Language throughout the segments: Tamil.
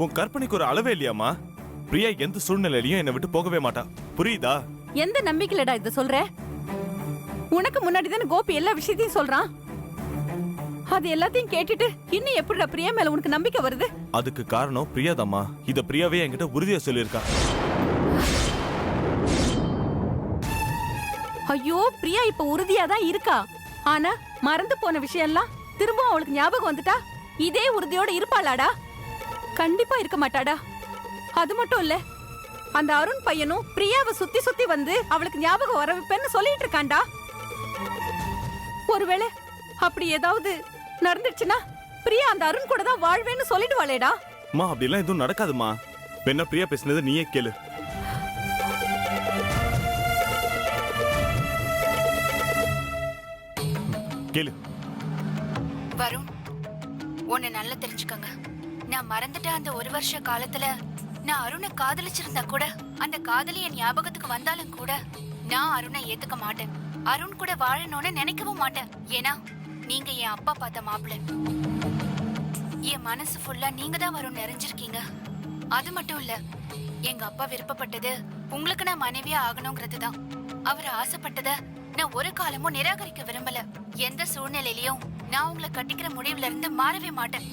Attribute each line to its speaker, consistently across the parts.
Speaker 1: உன் கற்பனைக்கு ஒரு அளவே இல்லையாமா? பிரியா எந்த சூழ்நிலையிலயும் என்னை விட்டு போகவே மாட்டா, புரியுதா?
Speaker 2: எந்த நம்பிக்கையிலடா இத சொல்ற? உனக்கு முன்னாடி தானே கோபி எல்லா விஷயத்தையும் சொல்றான். அது எல்லாத்தையும் கேட்டுட்டு இன்னும் எப்படிடா பிரியா மேல உனக்கு நம்பிக்கை வருது?
Speaker 1: அதுக்கு காரணம் பிரியாதாம்மா. இத பிரியாவே என்கிட்ட உறுதியா சொல்லியிருக்கா.
Speaker 2: ஐயோ, பிரியா இப்ப உறுதியா தான் இருக்கா. ஆனா மறந்து போன விஷயம் எல்லாம் திரும்ப அவளுக்கு ஞாபகம் வந்துட்டா இதே உறுதியோட இருப்பாளாடா? கண்டிப்பா இருக்க மாட்டாடா. அது மட்டும் இல்ல, அந்த அருண் பையனும் பிரியாவை சுத்தி சுத்தி வந்து அவளுக்கு ஞாபகம் வர வைப்பேன்னு சொல்லிட்டு இருக்கான்டா. ஒருவேளை அப்படி ஏதாவது நடந்துச்சுன்னா பிரியா அந்த அருண் கூட தான் வாழ்வேன்னு சொல்லிடுவாளேடா.
Speaker 1: அம்மா, அப்படிலாம் எதுவும் நடக்காதுமா. என்ன பிரியா பேசினது நீயே கேளு. கேளு.
Speaker 3: வருண், உன்னை நல்லா தெரிஞ்சுக்கங்க. நான் மறந்துட்ட அந்த ஒரு வருஷ காலத்துல நான் அருணை காதலிச்சிருந்தா கூட, அந்த காதலி என் ஞாபகத்துக்கு வந்தாலும் கூட நான் அருணை ஏத்துக்க மாட்டேன். அருண் கூட வாழணும்னு நினைக்கவும் மாட்டேன். ஏன்னா நீங்க என் அப்பா பார்த்த மாப்பிள்ளை. என் மனசு ஃபுல்லா நீங்க தான் வருண் நிறைஞ்சிருக்கீங்க. அது மட்டும் இல்ல, எங்க அப்பா விருப்பப்பட்டது உங்களுக்கு நான் மனைவியா ஆகணுங்கிறது தான். அவர் ஆசைப்பட்டத நான் ஒரு காலமும் நிராகரிக்க விரும்பல. எந்த சூழ்நிலையிலயும் நான் உங்களை கட்டிக்கிற முடிவுல இருந்து மாறவே மாட்டேன்.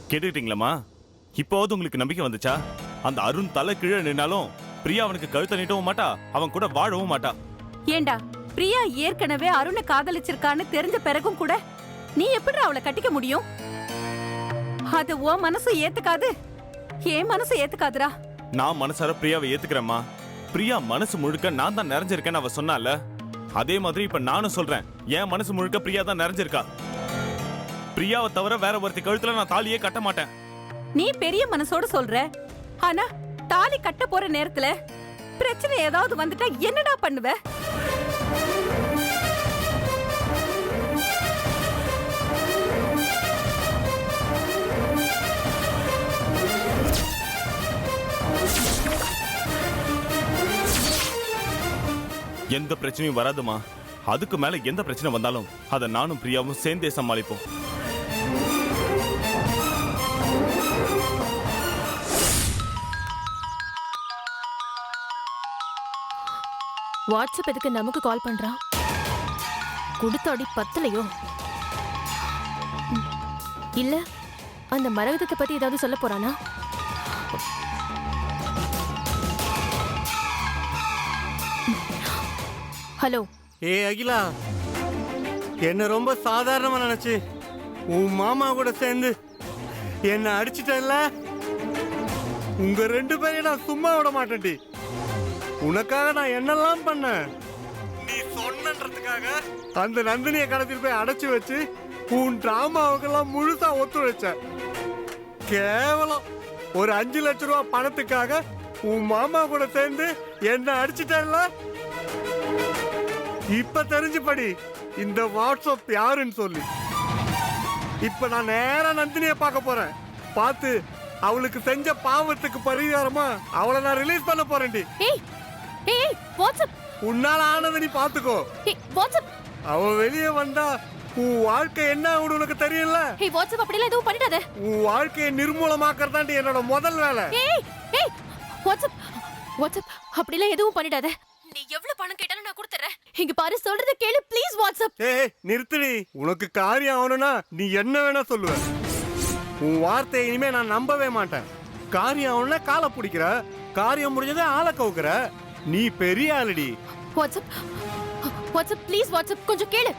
Speaker 1: கேட்டுக்கிட்டீங்களா? இப்போது உங்களுக்கு நம்பிக்கை வந்துச்சா? அந்த அருண் தலை கீழே நின்னாலும் பிரியா அவனுக்கு கழுத்தை நீட்டவும் மாட்டா, அவன் கூட வாழவும் மாட்டா.
Speaker 2: ஏண்டா, பிரியா ஏற்கனவே அருணை காதலிச்சிருக்கான்னு தெரிஞ்ச பிறகும் கூட நீ எப்படி அவளை கட்டிக்க முடியும்? அது உன் மனசு ஏத்துக்காது, என் மனசு ஏத்துக்காதுடா.
Speaker 1: நான் மனசார பிரியாவை ஏத்துக்கிறேம்மா. பிரியா மனசு முழுக்க நான் தான் நிறைஞ்சிருக்கேன்னு அவ சொன்னால, அதே மாதிரி இப்ப நானும் சொல்றேன், என் மனசு முழுக்க பிரியா தான் நிறைஞ்சிருக்கா. பிரியாவை தவிர வேற ஒருத்தி கழுத்துல நான் தாலியே கட்ட மாட்டேன்.
Speaker 2: நீ பெரிய மனசோட சொல்ற, ஆனா தாலி கட்ட போற நேரத்துல பிரச்சனை ஏதாவது வந்துட்டா என்னடா பண்ணுவ?
Speaker 1: எந்த பிரச்சனையும் வராதுமா. அதுக்கு மேல எந்த பிரச்சனை வந்தாலும் அதை நானும் பிரியாவும் சேர்ந்தே சமாளிப்போம்.
Speaker 4: வாட்ஸ்அப் எதுக்கு நமக்கு கால் பண்றான்? குடுத்தாடி பத்தலையோ? இல்ல அந்த மரகதத்தை பத்தி ஏதாவது சொல்ல போறானா? ஹலோ.
Speaker 5: ஏ அகிலா, என்ன ரொம்ப சாதாரணமா நினைச்சு உன் மாமா கூட சேர்ந்து என்ன அடிச்சிட்டல. உங்க ரெண்டு பேரையும் நான் சும்மா விட மாட்டேன்டி. உனக்காக நான் என்னெல்லாம் பண்ணேன். நீ சொன்னன்றதுக்காக அந்த நந்தினியை கடத்திட்டு போய் அடைச்சு வச்சு உன் டிராமாவுக்கெல்லாம் முழுசா ஒத்துழைச்ச. கேவலம் ஒரு 5 லட்சம் ரூபாய் பணத்துக்காக உன் மாமா கூட சேர்ந்து என்ன அடிச்சிட்டல. இப்ப தெரிஞ்சுபடி இந்த வாட்ஸ்அப் யாருன்னு சொல்லி. இப்ப நான் நேரா நந்தினியை பார்க்க போறேன். பார்த்து அவளுக்கு செஞ்ச பாவத்துக்கு பரிகாரமா அவளை நான் ரிலீஸ் பண்ண போறேன்டி.
Speaker 4: ஏய் ஏய் வாட்ஸ்அப்,
Speaker 5: உன்னால ஆனதை நீ பாத்துக்கோ.
Speaker 4: ஏய் வாட்ஸ்அப்,
Speaker 5: அவ வெளியே வந்தா உன் வாழ்க்கை என்ன ஆகுது உனக்கு தெரியல.
Speaker 4: ஏய் வாட்ஸ்அப் அப்படிலாம் எதுவும் பண்ணிடாத.
Speaker 5: உன் வாழ்க்கையை நிர்மூலமாக்கறதாண்டி என்னோட முதல் வேலை.
Speaker 4: ஏய் ஏய் வாட்ஸ்அப், வாட்ஸ்அப் அப்படிலாம் எதுவும் பண்ணிடாத. நீ எவ்வளவு பணம் கேட்டாலும் நான் கொடுத்துறேன். இங்க பாரு, சொல்றத கேளு ப்ளீஸ் வாட்ஸ்அப்.
Speaker 5: ஏய் நிறுத்துடி. உனக்கு காரியம் ஆகணும்னா நீ என்ன வேணா சொல்லுவ. உன் வார்த்தையை இனிமே நான் நம்பவே மாட்டேன். காரியம் ஆகணும்னா காலை பிடிக்கிற, காரியம் முடிஞ்சதை ஆளை கவுக்குற. நீ பெரிய ஆளுடி.
Speaker 4: வாட்ஸ்அப் வாட்ஸ்அப் ப்ளீஸ் வாட்ஸ்அப் கொஞ்சம் கேளு.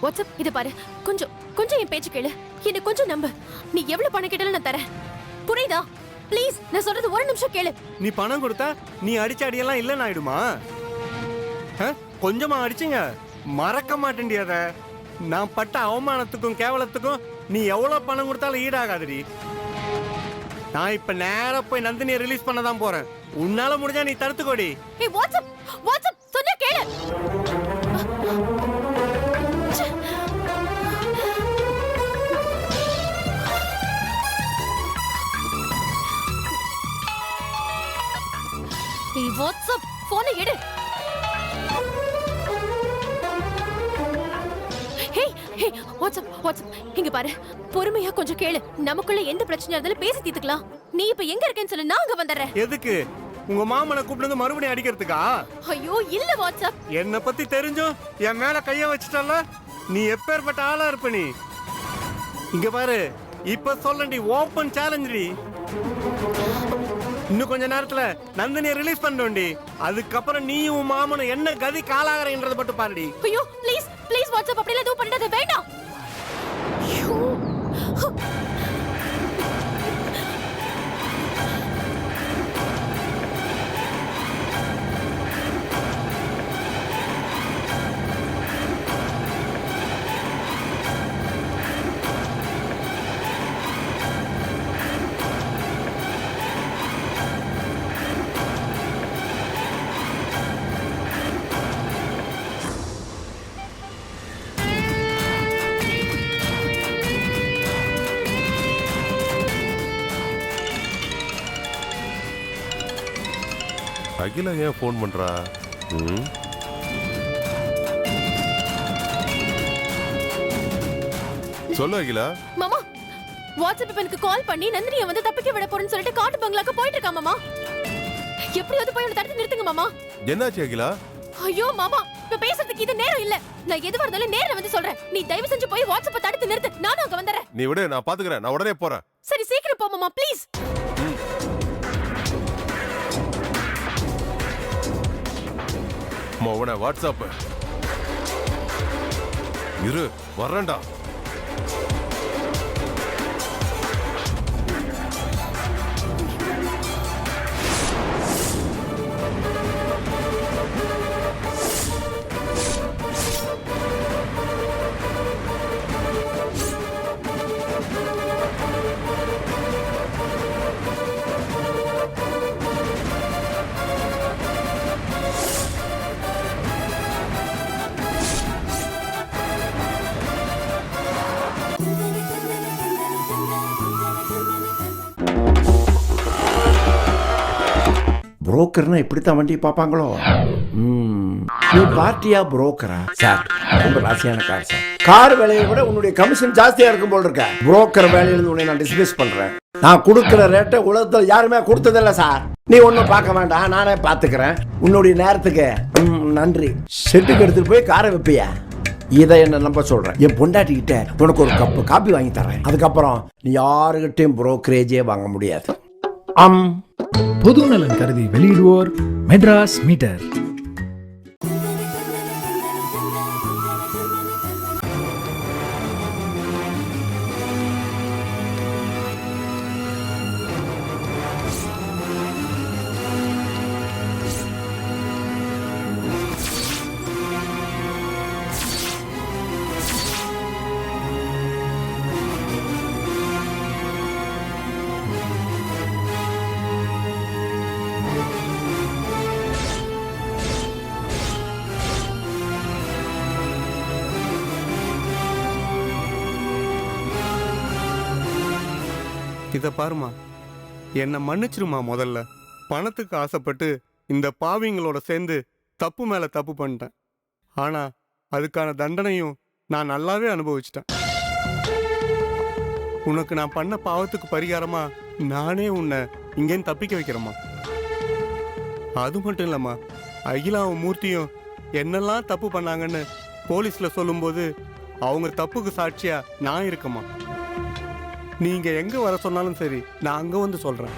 Speaker 4: வாட்ஸ்அப் இத பாரு, கொஞ்சம் கொஞ்சம் என் பேச்சு கேளு. என்ன கொஞ்சம் நம்பு. நீ எவ்வளவு பணம் கேட்டாலும் நான் தரேன். புரியுதா? ப்ளீஸ் நான் சொல்றது ஒரு நிமிஷம் கேளு.
Speaker 5: நீ பணம் கொடுத்தா நீ அடிச்ச அடியெல்லாம் இல்லைன்னு ஆயிடுமா? கொஞ்சமா அடிச்சுங்க மறக்க மாட்டேன்டி. அத நான் பட்ட அவமானத்துக்கும் கேவலத்துக்கும் நீ எவ்வளவு பணம் கொடுத்தாலும் ஈடாகாதடி. நான் இப்ப நேரா போய் நந்தினியை ரிலீஸ் பண்ண தான் போறேன். உன்னால முடிஞ்சா நீ தடுத்துக்கோடி.
Speaker 4: ஏய் வாட்ஸ்அப் வாட்ஸ்அப் சொன்னா கேளு. ஏய் வாட்ஸ்அப் போனை எடு. ஏய் ஹே வாட்ஸ்அப் இங்க பாரு, பொறுமையா கொஞ்சம் கேளு. நமக்குள்ள எந்த பிரச்சனையா இருந்தாலும் பேசி தீர்த்துக்கலாம். நீ இப்ப எங்க இருக்கேன்னு சொல்லு, நான் அங்க வந்துடுறேன்.
Speaker 5: எதுக்கு? உங்க மாமனை கூப்பிட்டு வந்து மறுபடியும் அடிக்கிறதுக்கா?
Speaker 4: ஐயோ இல்ல வாட்ஸ்அப்.
Speaker 5: என்ன பத்தி தெரிஞ்சும் என் மேல கைய வச்சிட்டல, நீ எப்பேற்பட்ட ஆளா இருப்ப நீ? இங்க பாரு, இப்ப சொல்லண்டி, ஓபன் சேலஞ்சி. இன்னும் கொஞ்ச நேரத்துல நந்தினியை ரிலீஸ் பண்ணுவேன்டி. அதுக்கப்புறம் நீயும் உன் மாமனும் என்ன கதி காலாகிறன்றத மட்டும் பாருடி.
Speaker 4: ஐயோ ப்ளீஸ் ப்ளீஸ் வாட்ஸ்அப் அப்படிலாம் எதுவும் பண்ணாத, வேண்டாம். ஐயோ.
Speaker 6: அகிலா ஏன் ஃபோன் பண்றா? சொல்லு அகிலா.
Speaker 4: மாமா வாட்ஸ்அப் இப்ப எனக்கு கால் பண்ணி நந்தினியை வந்து தப்பிக்க விட போறேன்னு சொல்லிட்டு காட்டு பங்களாக்கு போயிட்டு இருக்கா மாமா. எப்படியாவது போய் அவனை தடுத்து நிறுத்துங்க மாமா.
Speaker 6: என்னாச்சு அகிலா?
Speaker 4: ஐயோ மாமா, இப்ப பேசுறதுக்கு இது நேரம் இல்ல. நான் எதுவா இருந்தாலும் நேர்ல வந்து சொல்றேன். நீ தயவு செஞ்சு போய் வாட்ஸ்அப்பை தடுத்து நிறுத்து. நானும் அங்க வந்துடுறேன்.
Speaker 6: நீ விடு, நான் பாத்துக்கிறேன். நான் உடனே போறேன்.
Speaker 4: சரி சீக்கிரம் போ மாமா ப்ளீஸ்.
Speaker 6: மோவன வாட்ஸ்அப் இரு, வரேன்டா.
Speaker 7: புரோக்கர்னா இப்படித்தான் வண்டி பார்ப்பாங்களோ? நீ பார்ட்டியா புரோக்கரா? சார் ரொம்ப ராசியான கார் சார். கார் வேலையை விட உன்னுடைய கமிஷன் ஜாஸ்தியா இருக்கும் போல் இருக்க. புரோக்கர் வேலையிலிருந்து உன்னை நான் டிஸ்மிஸ் பண்றேன். நான் கொடுக்கிற ரேட்டை உலகத்தில் யாருமே கொடுத்ததில்ல சார். நீ ஒன்றும் பார்க்க வேண்டாம், நானே பார்த்துக்கிறேன். உன்னுடைய நேரத்துக்கு நன்றி. செட்டுக்கு எடுத்துட்டு போய் காரை வைப்பியா? இதை என்ன நம்ப சொல்றேன். என் பொண்டாட்டிக்கிட்ட உனக்கு ஒரு கப்பு காப்பி வாங்கி தரேன். அதுக்கப்புறம் நீ யாருகிட்டையும் புரோக்கரேஜே வாங்க முடியாது.
Speaker 8: பொதுநலன் கருதி வெளியிடுவோர் மெட்ராஸ் மீட்டர்.
Speaker 5: இத பாருமா, என்னை மன்னிச்சிருமா. முதல்ல பணத்துக்கு ஆசைப்பட்டு இந்த பாவிங்களோட சேர்ந்து தப்பு மேல தப்பு பண்ணிட்டேன். ஆனா அதுக்கான தண்டனையும் நான் நல்லாவே அனுபவிச்சிட்டேன். உனக்கு நான் பண்ண பாவத்துக்கு பரிகாரமா நானே உன்னை இங்கேன்னு தப்பிக்க வைக்கிறேம்மா. அது மட்டும் இல்லம்மா, அகிலாவும் மூர்த்தியும் என்னெல்லாம் தப்பு பண்ணாங்கன்னு போலீஸ்ல சொல்லும்போது அவங்க தப்புக்கு சாட்சியா நான் இருக்கம்மா. நீங்க எங்க வர சொன்னாலும் சரி, நான் அங்க வந்து சொல்றேன்.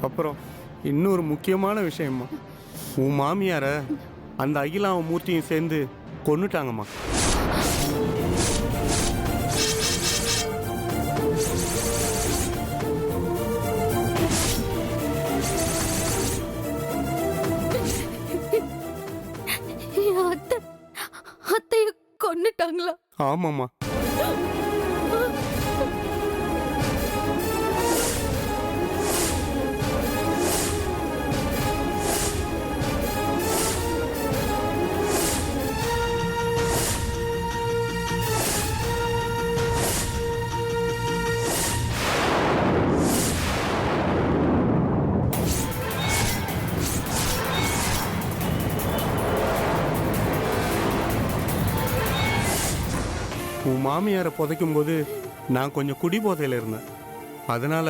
Speaker 5: அப்புறம் இன்னொரு முக்கியமான விஷயம்மா, உன் மாமியார அந்த அகிலாவும் மூர்த்தியும் சேர்ந்து கொன்னுட்டாங்கம்மா.
Speaker 4: அத்தைய கொன்னுட்டாங்களா?
Speaker 5: ஆமாம்மா. உன் மாமியாரை புதைக்கும் போது நான் கொஞ்சம் குடி போதையில் இருந்தேன். அதனால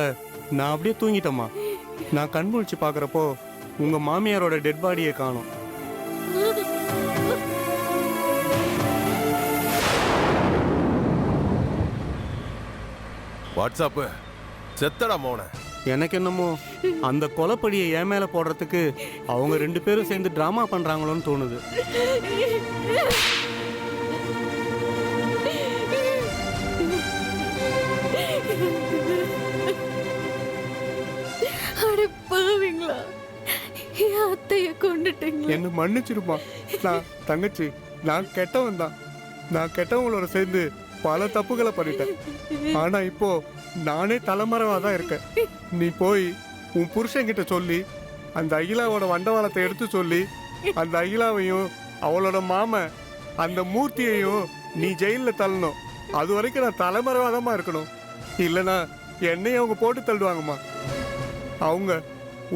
Speaker 5: நான் அப்படியே தூங்கிட்டேம்மா. நான் கண் முழிச்சு பார்க்குறப்போ உங்கள் மாமியாரோட டெட் பாடியை காணோம்.
Speaker 6: வாட்ஸ்அப்பு செத்தடா மோன.
Speaker 5: எனக்கு என்னமோ அந்த கொலைப்படியை என் மேலே போடுறதுக்கு அவங்க 2 பேரும் சேர்ந்து ட்ராமா பண்ணுறாங்களோன்னு தோணுது.
Speaker 4: அடப்பாவீங்களா, என் அத்தைய கொண்டுட்டீங்களா?
Speaker 5: என்னை மன்னிச்சிருமா. தங்கச்சி, நான் கெட்டவன் தான். நான் கெட்டவங்களோட சேர்ந்து பல தப்புகளை பண்ணிட்டேன். ஆனா இப்போ நானே தலைமறைவா தான் இருக்கேன். நீ போய் உன் புருஷன்கிட்ட சொல்லி அந்த அகிலாவோட வண்டவாளத்தை எடுத்து சொல்லி அந்த அகிலாவையும் அவளோட மாமன் அந்த மூர்த்தியையும் நீ ஜெயிலில் தள்ளணும். அது வரைக்கும் நான் தலைமறைவாதமா இருக்கணும். இல்லைன்னா என்னையும் அவங்க போட்டு தள்ளுவாங்கம்மா. அவங்க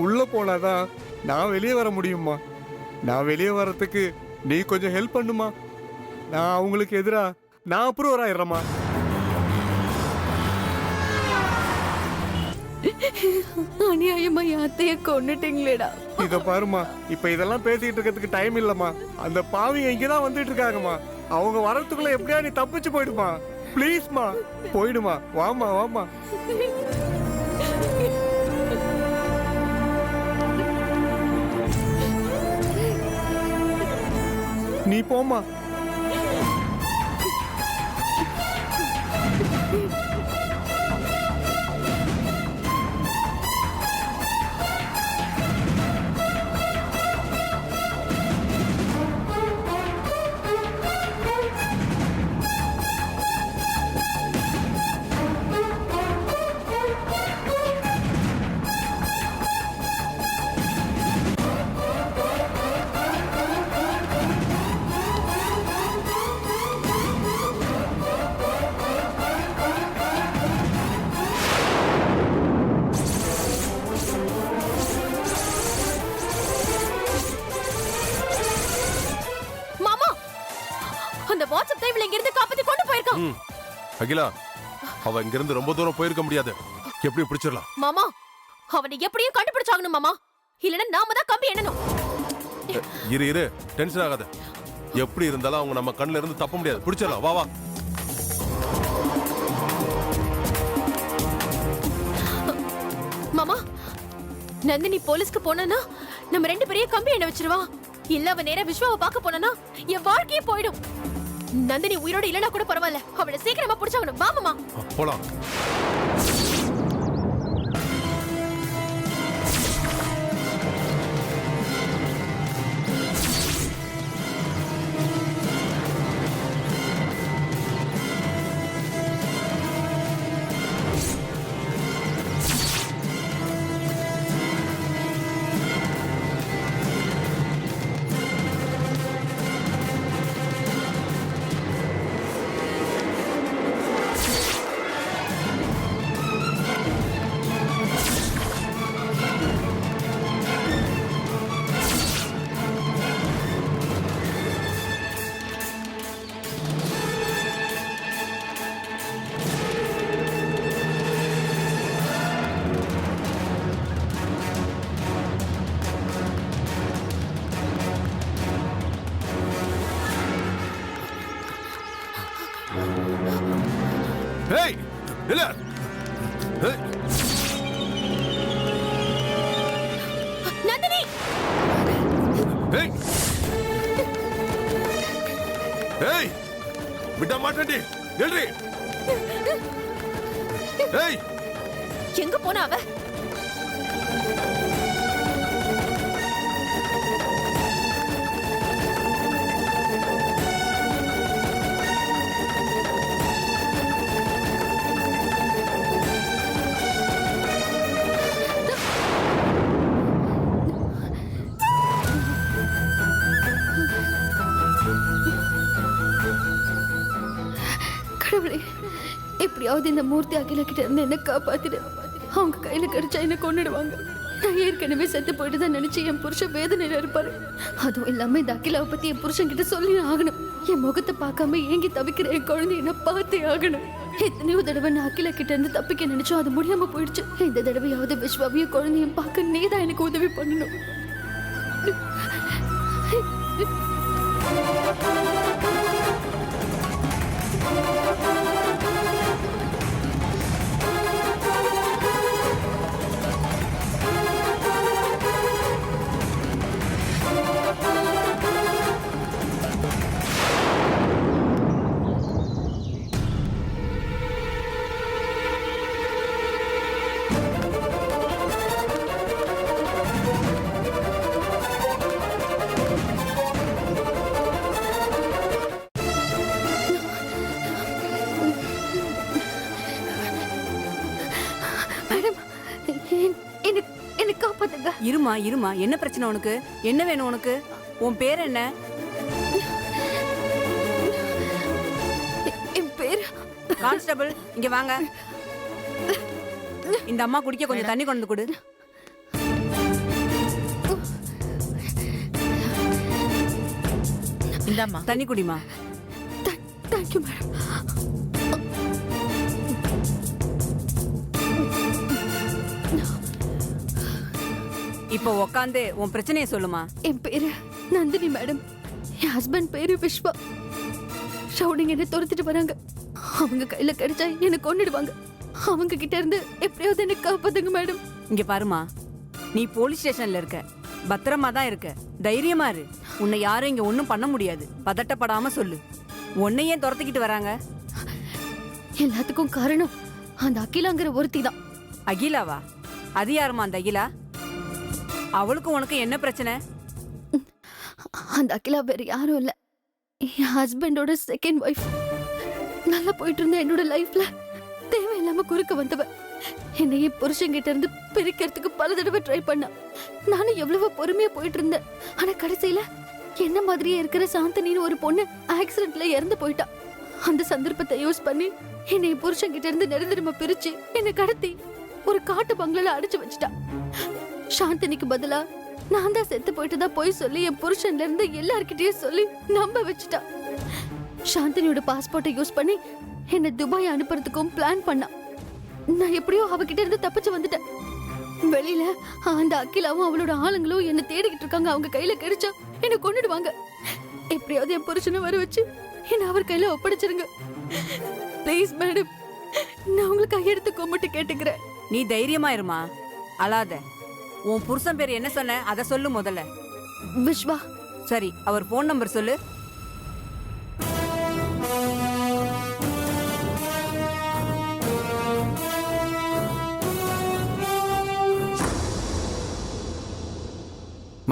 Speaker 5: உள்ள போனாதான் நான் வெளியே வர முடியுமா. நான் வெளியே வர்றதுக்கு நீ கொஞ்சம் ஹெல்ப் பண்ணுமா. நான் அவங்களுக்கு எதிரா நான் அப்ரூவர் ஆயிடுறேம்மா.
Speaker 4: அநியாயமா என் அத்தைய கொண்டுட்டீங்களேடா.
Speaker 5: இத பாருமா, இப்ப இதெல்லாம் பேசிக்கிட்டு இருக்கிறதுக்கு டைம் இல்லம்மா. அந்த பாவிங்க இங்கதான் வந்துட்டு இருக்காங்கம்மா. அவங்க வரத்துக்குள்ள எப்படியா நீ தப்பிச்சு போயிடுமா. ப்ளீஸ்மா போயிடுமா. வாமா வாமா. நீ போமா.
Speaker 4: வாட்ஸ்அப் இவளை இங்க இருந்து காப்பாத்தி கொண்டு போயிருக்கான்.
Speaker 6: அகிலா, அவ இங்க இருந்து ரொம்ப தூரம் போயிருக்க முடியாது. எப்படி பிடிச்சிடலாம்
Speaker 4: மாமா? அவனை எப்படியும் கண்டுபிடிச்சாகணும் மாமா. இல்லனா நாம தான் கம்பி எண்ணணும்.
Speaker 6: இரு டென்ஷன் ஆகாத. எப்படி இருந்தாலும் அவங்க நம்ம கண்ணுல இருந்து தப்ப முடியாது. பிடிச்சிடலாம். வா வா.
Speaker 4: மாமா, நந்தினி போலீஸ்க்கு போனா நம்ம 2 பேரையும் கம்பி எண்ண வச்சிருவா. இல்ல அவ நேரா விஸ்வாவை பார்க்க போனா என் வாழ்க்கையே போயிடும். நந்தினி உயிரோட இல்லனா கூட பரவாயில்ல, அவளை சீக்கிரமா பிடிச்சாகணும். வா மாமா
Speaker 6: போலாம். Hey! இல்ல.
Speaker 4: நந்தினி!
Speaker 6: Hey! Hey! விட மாட்டேன்டி. நில்றி. Hey!
Speaker 4: எங்க போனா அவ? கடவுளே, எப்படியாவது இந்த மூர்த்தி அகில கிட்ட இருந்து என்ன காப்பாத்திடு. அவங்க கையில கிடைச்சா என்ன கொன்னுடுவாங்க. நான் ஏற்கனவே செத்து போயிட்டு தான் நினைச்சு என் புருஷன் வேதனையில இருப்பாரு. அதுவும் இல்லாம இந்த அகிலாவை பத்தி என் புருஷன் கிட்ட சொல்லி ஆகணும். என் முகத்தை பார்க்காம ஏங்கி தவிக்கிற என் குழந்தைய நான் பார்த்தே ஆகணும். எத்தனையோ தடவை நான் அகில கிட்ட இருந்து தப்பிக்க நினைச்சோம், அது முடியாம போயிடுச்சு. இந்த தடவையாவது விஸ்வாவையும் குழந்தையும் பார்க்க நீதான் எனக்கு உதவி பண்ணணும். மேடம், என்ன காப்பாத்துங்க.
Speaker 2: இருமா இருமா, என்ன பிரச்சனை உனக்கு? என்ன வேணும் உனக்கு? உன் பேர் என்ன?
Speaker 4: என் பேர்
Speaker 2: கான்ஸ்டபிள், இங்க வாங்க. இந்த அம்மா குடிக்க கொஞ்சம் தண்ணி கொண்டு கொடு.
Speaker 9: இந்தாம்மா
Speaker 2: தண்ணி குடிமா.
Speaker 4: Thank you madam.
Speaker 2: இப்போ உக்காந்து உன் பிரச்சனையை சொல்லுமா.
Speaker 4: என் பேரு நந்தினி மேடம். என் ஹஸ்பண்ட் பேரு விஸ்வா. ஷவுடிங் என்ன துரத்திட்டு வராங்க. அவங்க கையில கிடைச்சா என்ன கொன்னிடுவாங்க. அவங்க கிட்ட இருந்து எப்படியாவது என்ன காப்பாத்துங்க மேடம்.
Speaker 2: இங்க பாருமா, நீ போலீஸ் ஸ்டேஷன்ல இருக்க, பத்திரமா தான் இருக்க, தைரியமா இரு. உன்னை யாரும் இங்க ஒண்ணும் பண்ண முடியாது. பதட்டப்படாம சொல்லு. உன்னை ஏன் துரத்திக்கிட்டு வராங்க?
Speaker 4: எல்லாத்துக்கும் காரணம் அந்த அகிலாங்கிற ஒருத்தி தான்.
Speaker 2: அகிலாவா? அது யாருமா அந்த அகிலா? அவளுக்கு உனக்கு என்ன பிரச்சனை?
Speaker 4: அந்த அகிலா வேற யாரும் இல்ல, என் ஹஸ்பண்டோட செகண்ட் ஒய்ஃப். நல்லா போயிட்டு இருந்த என்னோட லைஃப்ல தேவையில்லாம குறுக்க வந்தவ. என்னையே புருஷங்கிட்ட இருந்து பிரிக்கிறதுக்கு பல தடவை ட்ரை பண்ண. நானும் எவ்வளவு பொறுமையா போயிட்டு இருந்தேன். ஆனா கடைசியில என்ன மாதிரியே இருக்கிற சாந்தனின்னு ஒரு பொண்ணு ஆக்சிடென்ட்ல இறந்து போயிட்டா. அந்த சந்தர்ப்பத்தை யூஸ் பண்ணி என்னை புருஷங்கிட்ட இருந்து நிரந்தரமா பிரிச்சு என்னை கடத்தி ஒரு காட்டு பங்களால அடைச்சு வச்சுட்டா. சாந்தனிக்கு பதிலா நான் தான் செத்து போயிட்டு போய் சொல்லி என் புருஷன்ல இருந்து எல்லார்கிட்டயும் சொல்லி நம்ப வச்சுட்டா. சாந்தனியோட பாஸ்போர்ட்டை யூஸ் பண்ணி என்ன துபாய் அனுப்புறதுக்கும் பிளான் பண்ணா. நான் எப்படியோ அவகிட்ட இருந்து தப்பிச்சு வந்துட்டேன். வெளியில அந்த அகிலாவும் அவளோட ஆளுங்களும் என்ன தேடிக்கிட்டு இருக்காங்க. அவங்க கையில கிடைச்சா என்ன கொன்னுடுவாங்க. எப்படியாவது என் புருஷனை வர வச்சு என்ன அவர் கையில ஒப்படைச்சிருங்க ப்ளீஸ் மேடம். நான் உங்களுக்கு கையெடுத்து கும்பிட்டு கேட்டுக்கிறேன்.
Speaker 2: நீ தைரியமா இருமா, அழாத. உன் புருஷன் பேர் என்ன சொன்ன? அத சொல்லு முதல்ல.
Speaker 4: விஸ்வா.
Speaker 2: சரி, அவர் போன் நம்பர் சொல்லு.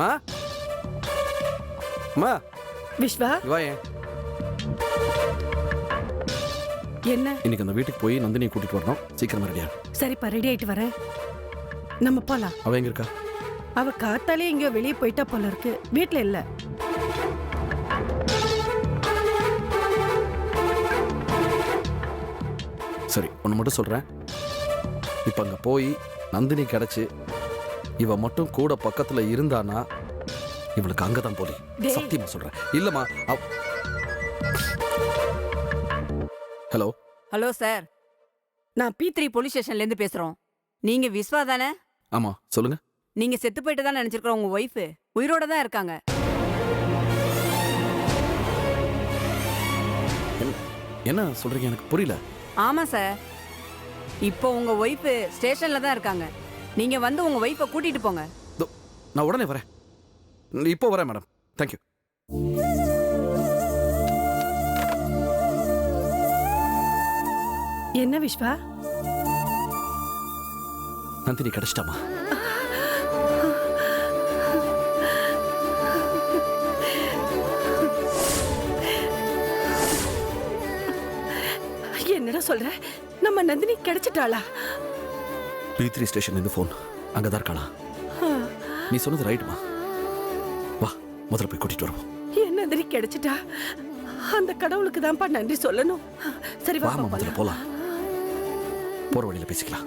Speaker 10: மா மா
Speaker 9: விஸ்வா,
Speaker 10: வாயே.
Speaker 9: என்ன?
Speaker 10: இன்னைக்கு அந்த வீட்டுக்கு போய் நந்தினியை கூட்டிட்டு வரணும். சீக்கிரமா ரெடியா?
Speaker 9: சரிப்பா, ரெடி ஆயிட்டு வரேன். நம்ம போலாம்.
Speaker 10: அவ எங்க இருக்கா?
Speaker 9: அவ காத்தாலே எங்கேயோ வெளியே போயிட்டா போல இருக்கு, வீட்ல இல்ல.
Speaker 10: சரி, ஒன்று மட்டும் சொல்றேன். இப்போ அங்க போய் நந்தினி கிடைச்சு இவ மட்டும் கூட பக்கத்துல இருந்தானா இவளுக்கு அங்கதான் போலி.
Speaker 9: டேய்.
Speaker 10: சத்தியமா சொல்றேன். இல்லம்மா. ஹலோ
Speaker 2: ஹலோ சார், நான் P3 போலீஸ் ஸ்டேஷன்ல இருந்து பேசுறோம். நீங்க விஸ்வா தானே?
Speaker 10: ஆமா, சொல்லுங்க.
Speaker 2: நீங்க செத்து போயிட்டு தான் நினைச்சிருக்கோம். உங்க ஒய்ஃப் உயிரோட தான் இருக்காங்க.
Speaker 10: என்ன சொல்றீங்க? எனக்கு புரியல.
Speaker 2: ஆமா சார், இப்போ உங்க ஒய்ஃப் ஸ்டேஷன்ல தான் இருக்காங்க. நீங்க வந்து உங்க ஒய்ஃபை கூட்டிட்டு போங்க.
Speaker 10: தோ, நான் உடனே வரேன். இப்போ வரேன் மேடம். தேங்க்யூ.
Speaker 9: என்ன விஸ்வா?
Speaker 10: நந்தினி கிடைச்சிட்டாமா?
Speaker 9: என்னடா சொல்ற? நம்ம நந்தினி கிடைச்சிட்டாளா?
Speaker 10: P3 ஸ்டேஷன் இந்த ஃபோன் அங்கதான் இருக்காளா? நீ சொன்னது ரைட்டுமா. வா, முதல்ல போய் கூட்டிட்டு வருவோம்.
Speaker 9: என் நந்தினி கிடைச்சிட்டா. அந்த கடவுளுக்கு தான்ப்பா நன்றி சொல்லணும். சரி வா
Speaker 10: முதல்ல போலாம். போற வழியில பேசிக்கலாம்.